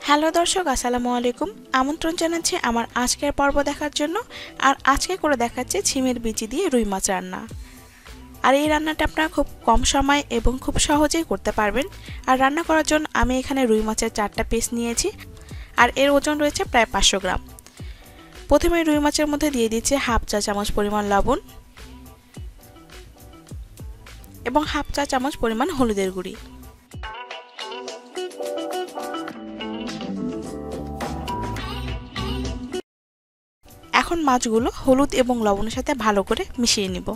Hello দর্শক, আসসালামু আলাইকুম। আমন্ত্রণ জানাচ্ছি আমার আজকের পর্ব দেখার জন্য। আর আজকে করে দেখাচ্ছি ছিমের বিচি দিয়ে রুই মাছ রান্না। আর এই রান্নাটা আপনারা খুব কম সময় এবং খুব সহজেই করতে পারবেন। আর রান্না করার জন্য আমি এখানে রুই মাছের 4টা পিস নিয়েছি, আর এর ওজন রয়েছে প্রায় 500 গ্রাম। প্রথমে রুই মাছের মধ্যে দিয়ে দিচ্ছি হাফ চা চামচ পরিমাণ লবণ এবং হাফ চা চামচ পরিমাণ হলুদের গুঁড়ি। এখন মাছগুলো হলুদ এবং লবণের সাথে ভালো করে মিশিয়ে নিব।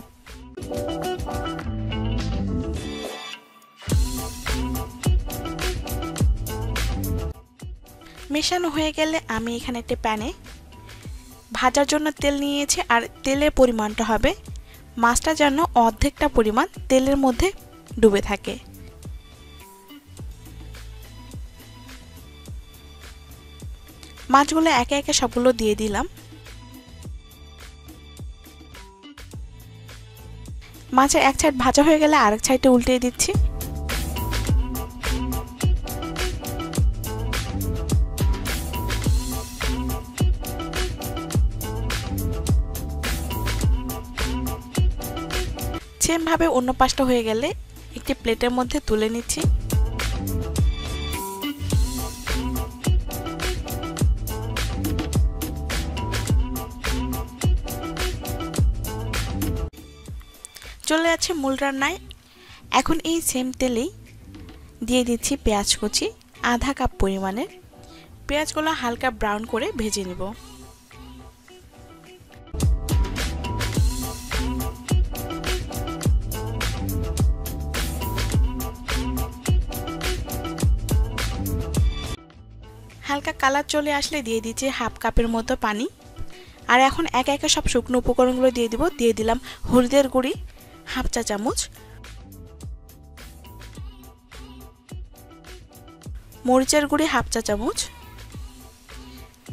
মেশানো হয়ে গেলে আমি এখানে একটা প্যানে ভাজার জন্য তেল নিয়েছি, আর তেলের পরিমাণটা হবে মাছটা যেন অর্ধেকটা পরিমাণ তেলের মধ্যে ডুবে থাকে। মাছগুলো একে একে সবগুলো দিয়ে দিলাম। মাছের এক সাইড ভাজা হয়ে গেলে আরেক সাইডে উল্টিয়ে দিচ্ছি। সেম ভাবে অন্য পাশটা হয়ে গেলে একটি প্লেটের মধ্যে তুলে নিচ্ছি। চলে যাচ্ছে মূল রান্নায়। এখন এই সেম তেলেই দিয়ে দিচ্ছি পেঁয়াজ কুচি আধা কাপ পরিমাণের। পেঁয়াজগুলো হালকা ব্রাউন করে ভেজে নেব। হালকা কালার চলে আসলে দিয়ে দিচ্ছি হাফ কাপের মতো পানি। আর এখন একে একে সব শুকনো উপকরণগুলো দিয়ে দিব। দিয়ে দিলাম হলুদের গুঁড়ি হাফ চা চামচ, মরিচের গুঁড়ি হাফ চা চামচ,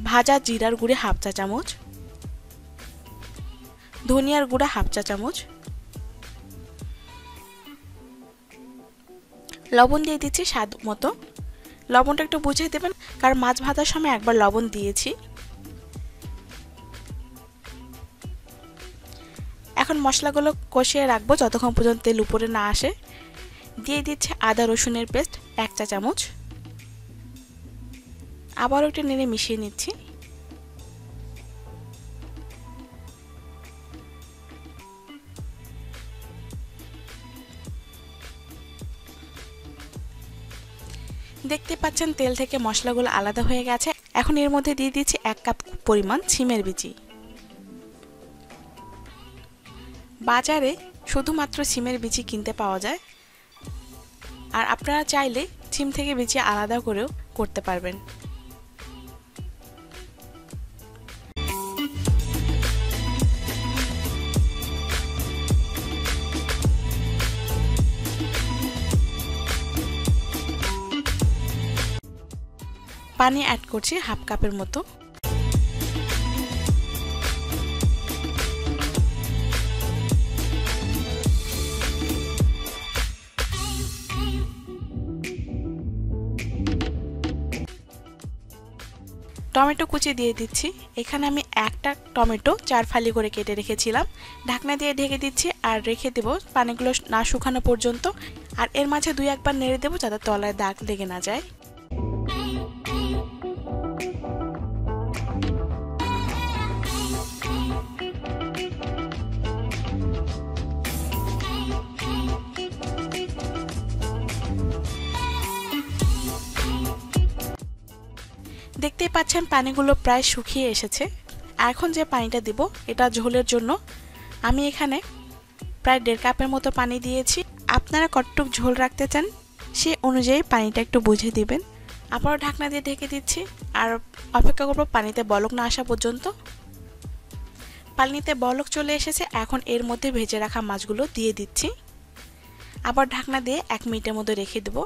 ভাজা জিরার গুঁড়ি হাফ চা চামচ, ধনিয়ার গুঁড়া হাফ চা চামচ, লবণ দিয়ে দিচ্ছি স্বাদ মতো। লবণটা একটু বুঝে দেবেন, কারণ মাছ ভাজার সময় একবার লবণ দিয়েছি। এখন মশলাগুলো কষিয়ে রাখবো যতক্ষণ পর্যন্ত তেল উপরে না আসে। দিয়ে দিচ্ছে আদা রসুনের পেস্ট 1 চা চামচ। আবারও একটু নেড়ে মিশিয়ে নিচ্ছি। দেখতে পাচ্ছেন তেল থেকে মশলাগুলো আলাদা হয়ে গেছে। এখন এর মধ্যে দিয়ে দিচ্ছি 1 কাপ পরিমাণ ছিমের বিচি। বাজারে শুধুমাত্র ছিমের বিচি কিনতে পাওয়া যায়, আর আপনারা চাইলে ছিম থেকে বিচি আলাদা করেও করতে পারবেন। পানি অ্যাড করছি হাফ কাপের মতো। টমেটো কুচি দিয়ে দিচ্ছি। এখানে আমি একটা টমেটো 4 ফালি করে কেটে রেখেছিলাম। ঢাকনা দিয়ে ঢেকে দিচ্ছি আর রেখে দেব পানিগুলো না শুকানো পর্যন্ত। আর এর মাঝে 2-1 বার নেড়ে দেবো যাতে তলায় দাগ লেগে না যায়। দেখতেই পাচ্ছেন পানিগুলো প্রায় শুকিয়ে এসেছে। এখন যে পানিটা দিব এটা ঝোলের জন্য। আমি এখানে প্রায় 1.5 কাপের মতো পানি দিয়েছি। আপনারা কতটুকু ঝোল রাখতে চান সে অনুযায়ী পানিটা একটু বুঝে দিবেন। আবারও ঢাকনা দিয়ে ঢেকে দিচ্ছি আর অপেক্ষা করব পানিতে বলক না আসা পর্যন্ত। পানিতে বলক চলে এসেছে। এখন এর মধ্যে ভেজে রাখা মাছগুলো দিয়ে দিচ্ছি। আবার ঢাকনা দিয়ে 1 মিনিটের মতো রেখে দেব।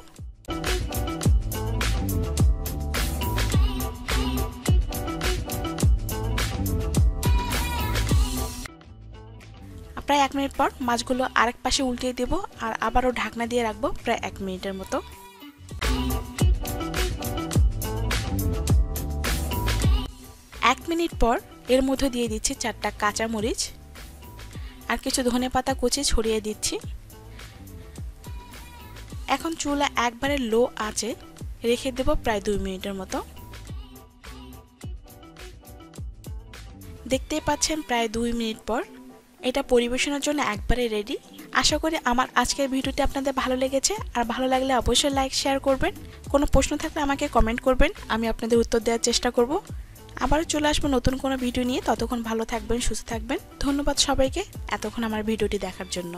প্রায় 1 মিনিট পর মাছগুলো আরেক পাশে উল্টিয়ে দেব আর আবারও ঢাকনা দিয়ে রাখবো প্রায় 1 মিনিটের মতো। 1 মিনিট পর এর মধ্যে দিয়ে দিচ্ছি 4টা কাঁচামরিচ আর কিছু ধনেপাতা কুচি ছড়িয়ে দিচ্ছি। এখন চুলা একবারে লো আঁচে রেখে দেব প্রায় 2 মিনিটের মতো। দেখতেই পাচ্ছেন প্রায় 2 মিনিট পর এটা পরিবেশনের জন্য একবারে রেডি। আশা করি আমার আজকের ভিডিওটি আপনাদের ভালো লেগেছে, আর ভালো লাগলে অবশ্যই লাইক শেয়ার করবেন। কোনো প্রশ্ন থাকলে আমাকে কমেন্ট করবেন, আমি আপনাদের উত্তর দেওয়ার চেষ্টা করব। আবারও চলে আসবো নতুন কোনো ভিডিও নিয়ে। ততক্ষণ ভালো থাকবেন, সুস্থ থাকবেন। ধন্যবাদ সবাইকে এতক্ষণ আমার ভিডিওটি দেখার জন্য।